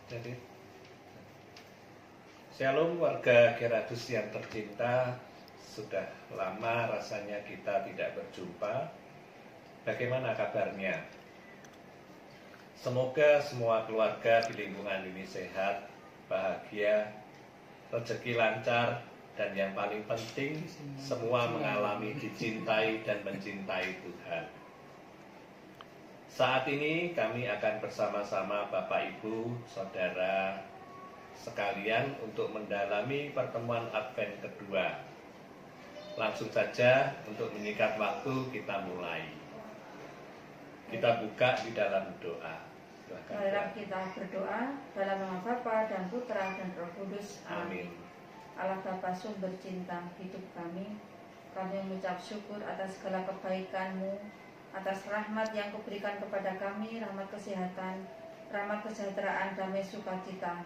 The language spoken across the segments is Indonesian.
Jadi, Shalom warga Geradus yang tercinta, sudah lama rasanya kita tidak berjumpa. Bagaimana kabarnya? Semoga semua keluarga di lingkungan ini sehat, bahagia, rezeki lancar, dan yang paling penting semua mengalami dicintai dan mencintai Tuhan. Saat ini kami akan bersama-sama Bapak Ibu, Saudara sekalian untuk mendalami pertemuan Advent kedua. Langsung saja untuk menyingkat waktu kita mulai. Kita buka di dalam doa. Marilah kita berdoa dalam nama Bapa dan Putra dan Roh Kudus. Amin. Allah Bapa sumber cinta hidup kami mengucap syukur atas segala kebaikan-Mu, atas rahmat yang Kau berikan kepada kami, rahmat kesehatan, rahmat kesejahteraan, damai sukacita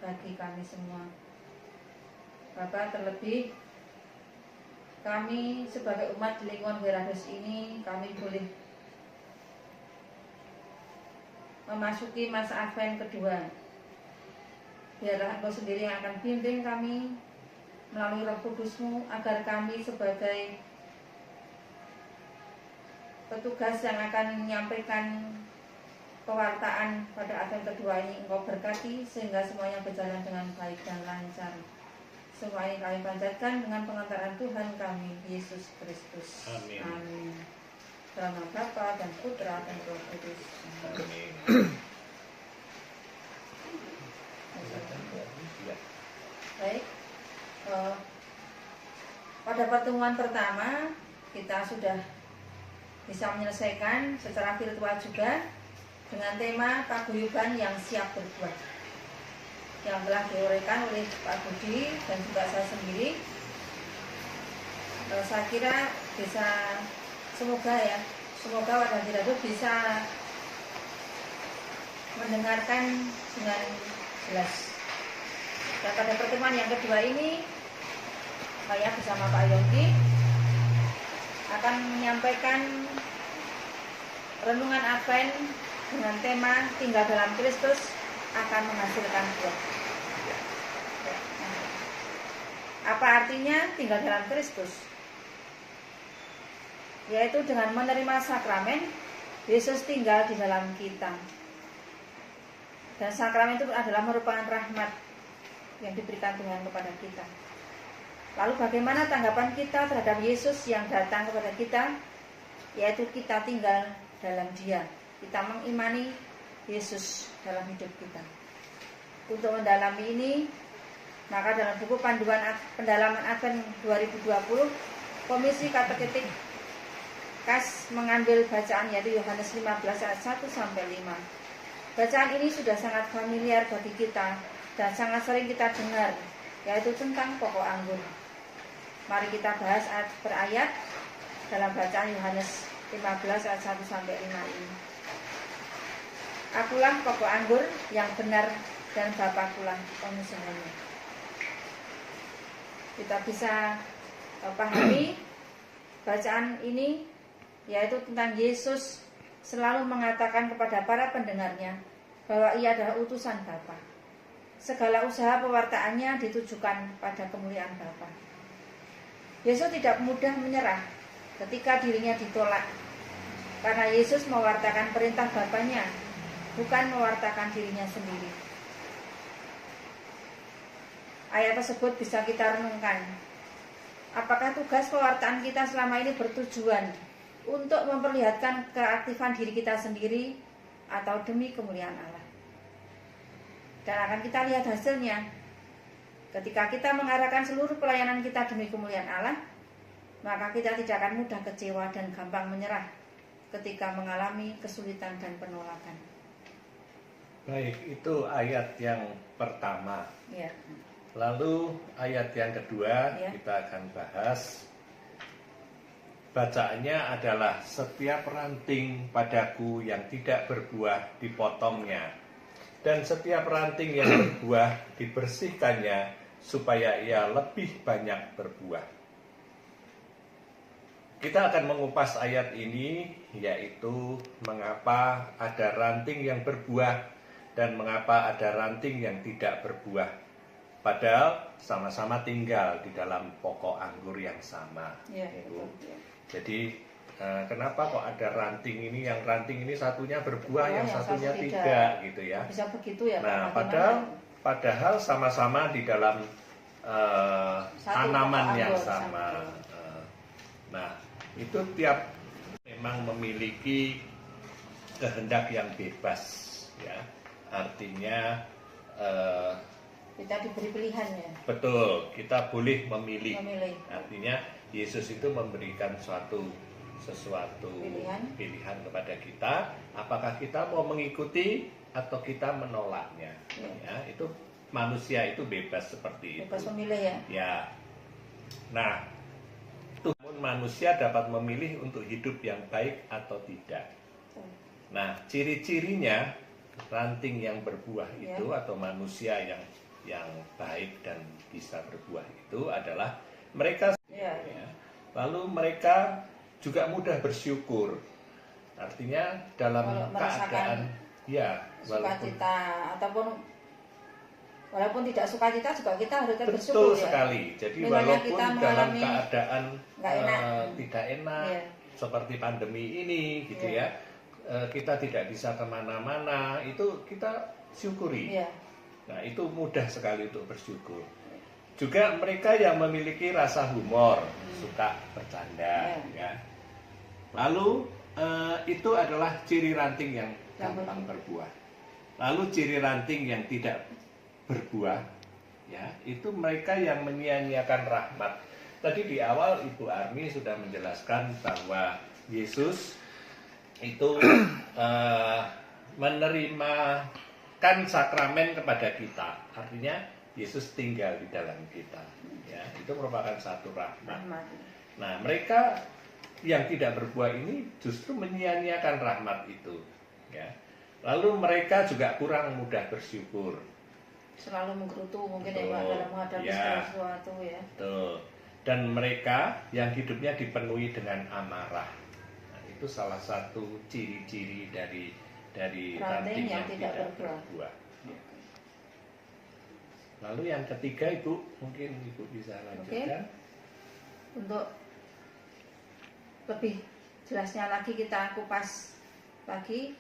bagi kami semua. Bapa, terlebih kami sebagai umat di lingkungan Geradus ini, kami boleh memasuki masa Advent kedua. Biarlah Engkau sendiri yang akan bimbing kami melalui Roh Kudus-Mu, agar kami sebagai petugas yang akan menyampaikan pewartaan pada Advent kedua ini Engkau berkati, sehingga semuanya berjalan dengan baik dan lancar. Semua ini kami panjatkan dengan pengantaran Tuhan kami, Yesus Kristus. Amin. Amin. Dalam nama Bapa dan Putra dan Roh Kudus. Amin. Baik, pada pertemuan pertama kita sudah bisa menyelesaikan secara virtual juga dengan tema paguyuban yang siap berbuat, yang telah diuraikan oleh Pak Budi dan juga saya sendiri. Saya kira bisa, semoga warga Geradus bisa mendengarkan dengan jelas. Dan pada pertemuan yang kedua ini, saya bersama Pak Yongki akan menyampaikan renungan Advent dengan tema tinggal dalam Kristus akan menghasilkan buah. Apa artinya tinggal dalam Kristus? Yaitu dengan menerima sakramen, Yesus tinggal di dalam kita. Dan sakramen itu adalah merupakan rahmat yang diberikan Tuhan kepada kita. Lalu bagaimana tanggapan kita terhadap Yesus yang datang kepada kita? Yaitu kita tinggal dalam Dia. Kita mengimani Yesus dalam hidup kita. Untuk mendalami ini, maka dalam buku Panduan Pendalaman Advent 2020, Komisi Kateketik KAS mengambil bacaan yaitu Yohanes 15 ayat 1 sampai 5. Bacaan ini sudah sangat familiar bagi kita dan sangat sering kita dengar, yaitu tentang pokok anggur. Mari kita bahas ayat per ayat dalam bacaan Yohanes 15 ayat 1 sampai 5 ini. Akulah pokok anggur yang benar dan Bapakulah pengusahanya. Kita bisa pahami bacaan ini, yaitu tentang Yesus selalu mengatakan kepada para pendengarnya bahwa Ia adalah utusan Bapa. Segala usaha pewartaannya ditujukan pada kemuliaan Bapa. Yesus tidak mudah menyerah ketika dirinya ditolak, karena Yesus mewartakan perintah Bapanya, bukan mewartakan dirinya sendiri. Ayat tersebut bisa kita renungkan. Apakah tugas pewartaan kita selama ini bertujuan untuk memperlihatkan keaktifan diri kita sendiri atau demi kemuliaan Allah? Dan akan kita lihat hasilnya. Ketika kita mengarahkan seluruh pelayanan kita demi kemuliaan Allah, maka kita tidak akan mudah kecewa dan gampang menyerah ketika mengalami kesulitan dan penolakan. Baik, itu ayat yang pertama. Ya. Lalu ayat yang kedua kita akan bahas. Bacaannya adalah setiap ranting padaku yang tidak berbuah dipotongnya, dan setiap ranting yang berbuah dibersihkannya supaya ia lebih banyak berbuah. Kita akan mengupas ayat ini, yaitu mengapa ada ranting yang berbuah dan mengapa ada ranting yang tidak berbuah, padahal sama-sama tinggal di dalam pokok anggur yang sama. Ya, Ibu. betul, ya. Jadi kenapa kok ada ranting ini, yang ranting ini satunya berbuah, yang satunya satu tidak, gitu ya. Bisa begitu ya, Nah, Pak? padahal sama-sama di dalam tanaman pokok yang anggur sama. Nah, itu tiap memang memiliki kehendak yang bebas, ya. Artinya kita diberi pilihan ya. betul, kita boleh memilih. Memilih. Artinya Yesus itu memberikan sesuatu pilihan kepada kita, apakah kita mau mengikuti atau kita menolaknya. Ya, itu manusia itu bebas seperti itu. Bebas memilih ya. Ya. Nah, namun manusia dapat memilih untuk hidup yang baik atau tidak. Nah, ciri-cirinya ranting yang berbuah itu atau manusia yang baik dan bisa berbuah itu adalah mereka ya. Lalu mereka juga mudah bersyukur. Artinya dalam keadaan sukacita ataupun walaupun tidak sukacita juga kita harus bersyukur. Betul sekali. Jadi walaupun kita dalam keadaan tidak enak seperti pandemi ini gitu ya, kita tidak bisa kemana-mana, itu kita syukuri. Nah, itu mudah sekali untuk bersyukur. Juga mereka yang memiliki rasa humor, suka bercanda, ya. Lalu itu adalah ciri ranting yang gampang berbuah. Lalu ciri ranting yang tidak berbuah, ya, itu mereka yang menyia-nyiakan rahmat. Tadi di awal Ibu Armi sudah menjelaskan bahwa Yesus itu menerimakan sakramen kepada kita. Artinya Yesus tinggal di dalam kita. Ya, itu merupakan satu rahmat. Nah, mereka yang tidak berbuah ini justru menyia-nyiakan rahmat itu. Ya. Lalu mereka juga kurang mudah bersyukur. Selalu menggerutu mungkin ya Pak dalam menghadapi sesuatu ya. Betul. Dan mereka yang hidupnya dipenuhi dengan amarah. Nah, itu salah satu ciri-ciri dari ranting yang tidak berbuah. Ya. Lalu yang ketiga Ibu, mungkin Ibu bisa lanjutkan. Untuk lebih jelasnya lagi kita kupas lagi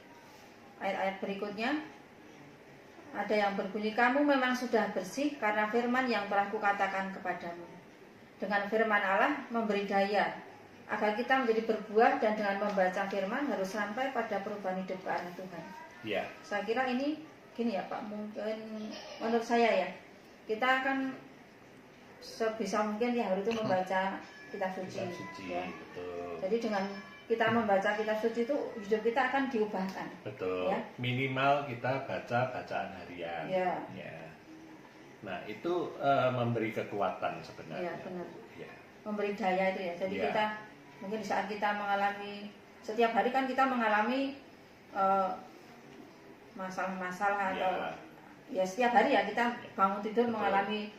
ayat-ayat berikutnya. Ada yang berbunyi, kamu memang sudah bersih karena firman yang telah kukatakan kepadamu. Dengan firman Allah memberi daya agar kita menjadi berbuah, dan dengan membaca firman harus sampai pada perubahan hidup ke arah Tuhan. Ya. Saya kira ini gini ya Pak, mungkin menurut saya ya, kita akan sebisa mungkin ya hari itu membaca kitab suci. Ya. Betul. Jadi dengan kita membaca kitab suci itu hidup kita akan diubahkan. Betul. Ya? Minimal kita baca bacaan harian. Ya. Ya. Nah, itu memberi kekuatan sebenarnya. Ya, benar. Ya. Memberi daya itu ya. Jadi kita mungkin di saat kita mengalami, setiap hari kan kita mengalami masalah-masalah atau ya setiap hari ya kita bangun tidur mengalami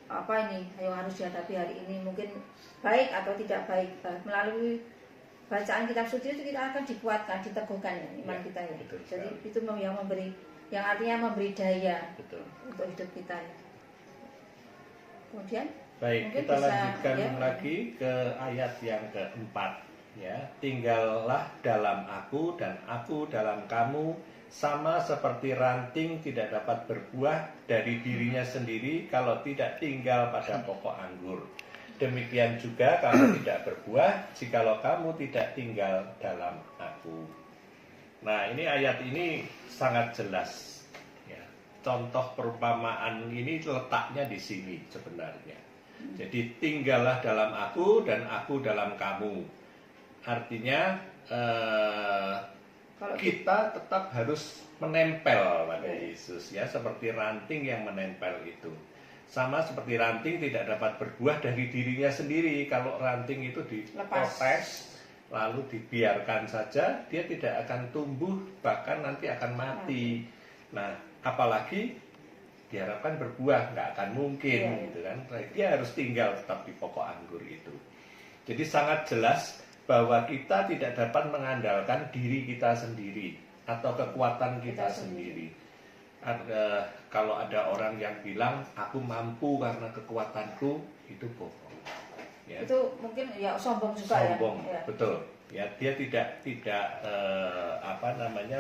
apa ini yang harus dihadapi hari ini, mungkin baik atau tidak baik. Melalui bacaan kitab suci itu kita akan dikuatkan, diteguhkan ya iman kita ya. Jadi itu yang memberi, yang artinya memberi daya untuk hidup kita ya. Kemudian baik, kita lanjutkan lagi ke ayat yang keempat ya. Tinggallah dalam aku dan aku dalam kamu, sama seperti ranting tidak dapat berbuah dari dirinya sendiri kalau tidak tinggal pada pokok anggur. Demikian juga kamu tidak berbuah jikalau kamu tidak tinggal dalam aku. Nah, ini ayat ini sangat jelas ya. Contoh perumpamaan ini letaknya di sini sebenarnya. Jadi tinggallah dalam aku dan aku dalam kamu. Artinya kita tetap harus menempel pada Yesus ya, seperti ranting yang menempel itu. Sama seperti ranting tidak dapat berbuah dari dirinya sendiri. Kalau ranting itu diprotes lalu dibiarkan saja, dia tidak akan tumbuh, bahkan nanti akan mati. Nah, apalagi diharapkan berbuah, nggak akan mungkin gitu kan. Dia harus tinggal tetap di pokok anggur itu. Jadi sangat jelas bahwa kita tidak dapat mengandalkan diri kita sendiri. atau kekuatan kita sendiri. Kalau ada orang yang bilang aku mampu karena kekuatanku, itu bohong. Ya. Itu mungkin ya sombong juga sombong, ya. Betul. Ya, dia tidak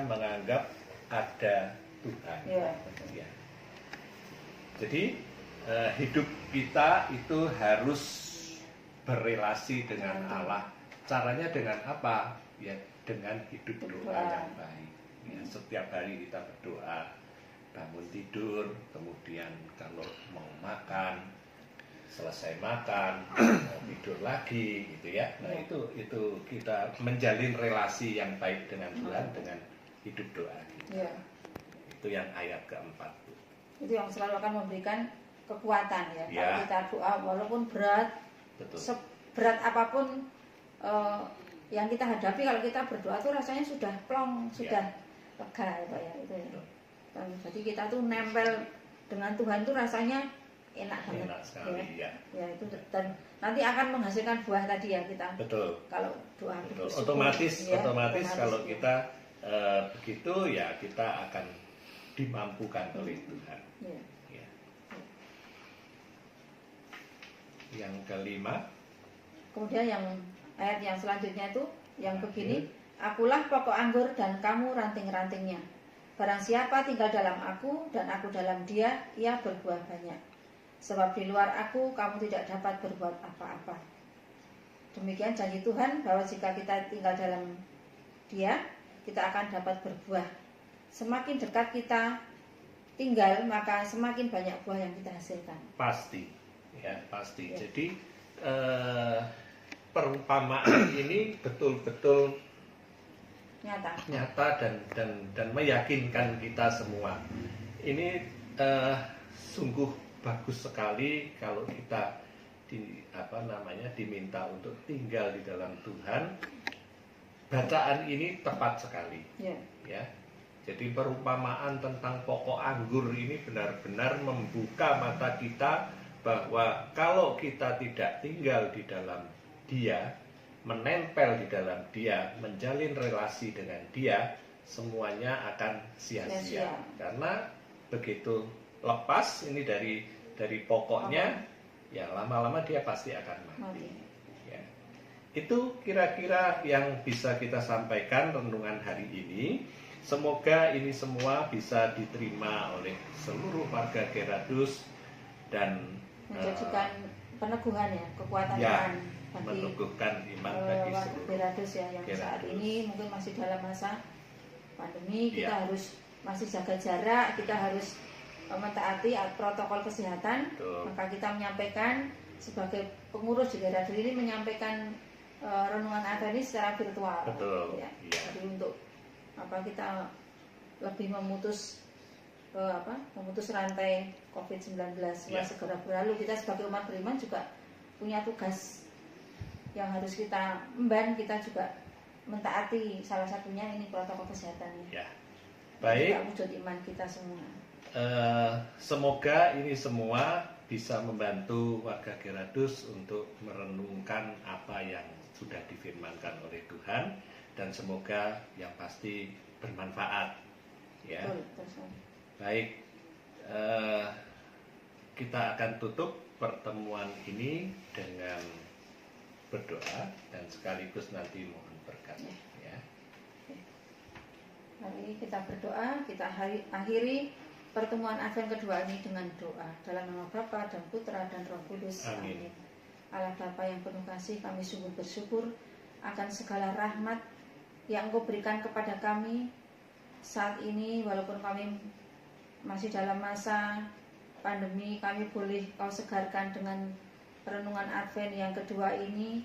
menganggap ada Tuhan. Ya. Ya. Jadi hidup kita itu harus berrelasi dengan Allah. Caranya dengan apa? Ya dengan hidup doa yang baik. Ya, setiap hari kita berdoa, bangun tidur, kemudian kalau mau makan, selesai makan, mau tidur lagi, gitu ya. Nah itu kita menjalin relasi yang baik dengan Tuhan dengan hidup doa. Gitu. Ya. Itu yang ayat keempat. Itu yang selalu akan memberikan kekuatan ya. Ya. Kalau kita doa walaupun berat, seberat apapun yang kita hadapi, kalau kita berdoa tuh rasanya sudah plong, sudah lega ya Pak ya. Itu ya. Jadi kita tuh nempel dengan Tuhan tuh rasanya enak banget. Enak sekali, ya. Ya itu, dan nanti akan menghasilkan buah tadi ya kita. Betul. Kalau doa betul. Bersyukur, Otomatis kalau ya. kita begitu ya kita akan dimampukan oleh Tuhan. Ya. Ya. Yang kelima. Kemudian yang ayat yang selanjutnya itu yang begini, akulah pokok anggur dan kamu ranting-rantingnya. Barang siapa tinggal dalam aku dan aku dalam dia, ia berbuah banyak. Sebab di luar aku kamu tidak dapat berbuat apa-apa. Demikian janji Tuhan bahwa jika kita tinggal dalam dia, kita akan dapat berbuah. Semakin dekat kita tinggal, maka semakin banyak buah yang kita hasilkan. Pasti, ya pasti. Ya. Jadi perumpamaan ini betul-betul nyata dan meyakinkan kita semua. Ini sungguh bagus sekali kalau kita diminta untuk tinggal di dalam Tuhan. Bacaan ini tepat sekali. Ya. Jadi perumpamaan tentang pokok anggur ini benar-benar membuka mata kita bahwa kalau kita tidak tinggal di dalam Dia, menempel di dalam Dia, menjalin relasi dengan Dia, semuanya akan sia-sia. Karena begitu lepas ini dari pokoknya, ya lama-lama dia pasti akan mati. Ya. Itu kira-kira yang bisa kita sampaikan renungan hari ini. Semoga ini semua bisa diterima oleh seluruh warga Geradus dan menjadikan peneguhan ya, kekuatan ya, iman bagi meneguhkan iman bagi warga seluruh Geradus ya yang Geradus. saat ini mungkin masih dalam masa pandemi, kita Ya. harus masih jaga jarak, kita harus mentaati protokol kesehatan. Betul. Maka kita menyampaikan sebagai pengurus di Geradus ini menyampaikan renungan Advent ini secara virtual. Betul. Ya. Ya. Jadi untuk kita lebih memutus rantai COVID-19 supaya segera berlalu. Kita sebagai umat beriman juga punya tugas yang harus kita emban, kita juga mentaati salah satunya ini protokol kesehatan. Ya. Baik. Kita wujud iman kita semua. Semoga ini semua bisa membantu warga Geradus untuk merenungkan apa yang sudah difirmankan oleh Tuhan, dan semoga yang pasti bermanfaat. Ya. Betul. Baik, kita akan tutup pertemuan ini dengan berdoa dan sekaligus nanti mohon berkat. Ya. Mari kita berdoa, kita akhiri pertemuan Advent kedua ini dengan doa. Dalam nama Bapa dan Putra dan Roh Kudus. Amin. Allah Bapa yang penuh kasih, kami sungguh bersyukur akan segala rahmat yang Engkau berikan kepada kami saat ini. Walaupun kami masih dalam masa pandemi, kami boleh Kau segarkan dengan renungan Advent yang kedua ini.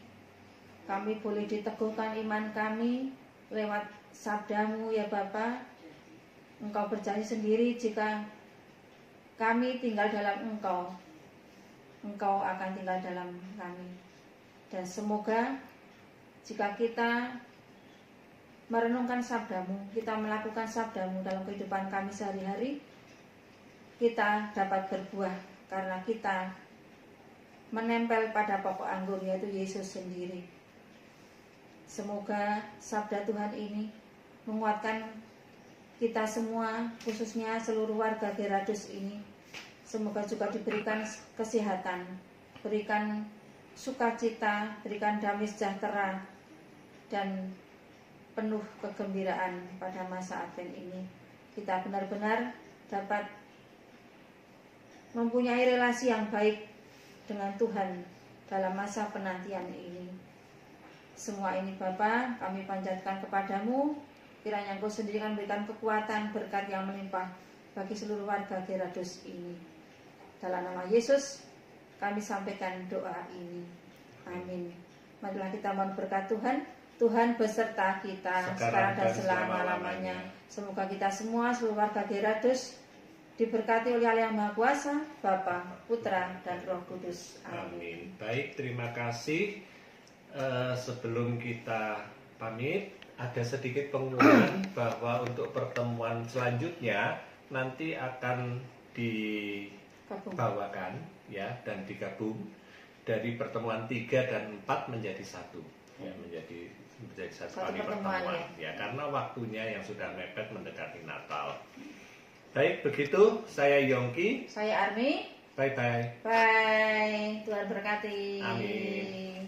Kami boleh diteguhkan iman kami lewat sabda-Mu ya Bapa. Engkau berjanji sendiri jika kami tinggal dalam Engkau, Engkau akan tinggal dalam kami. Dan semoga jika kita merenungkan sabda-Mu, kita melakukan sabda-Mu dalam kehidupan kami sehari-hari, kita dapat berbuah karena kita menempel pada pokok anggur, yaitu Yesus sendiri. Semoga sabda Tuhan ini menguatkan kita semua, khususnya seluruh warga Geradus ini. Semoga juga diberikan kesehatan, berikan sukacita, berikan damai sejahtera, dan penuh kegembiraan pada masa Advent ini. Kita benar-benar dapat mempunyai relasi yang baik dengan Tuhan dalam masa penantian ini. Semua ini Bapa, kami panjatkan kepadamu, kiranya Engkau sendiri akan memberikan kekuatan, berkat yang melimpah bagi seluruh warga Geradus ini. Dalam nama Yesus kami sampaikan doa ini. Amin. Marilah kita mohon berkat Tuhan. Tuhan beserta kita sekarang dan selama-lamanya. Semoga kita semua, seluruh warga Geradus, diberkati oleh Allah yang Maha Kuasa, Bapa, Putra, dan Roh Kudus. Amin. Baik, terima kasih. Sebelum kita pamit, ada sedikit pengumuman bahwa untuk pertemuan selanjutnya nanti akan dibawakan ya dan digabung dari pertemuan 3 dan 4 menjadi 1 ya, menjadi satu kali pertemuan ya, karena waktunya yang sudah mepet mendekati Natal. Baik, begitu. Saya Yongki. Saya Armi. Bye-bye. Bye. Tuhan berkati. Amin.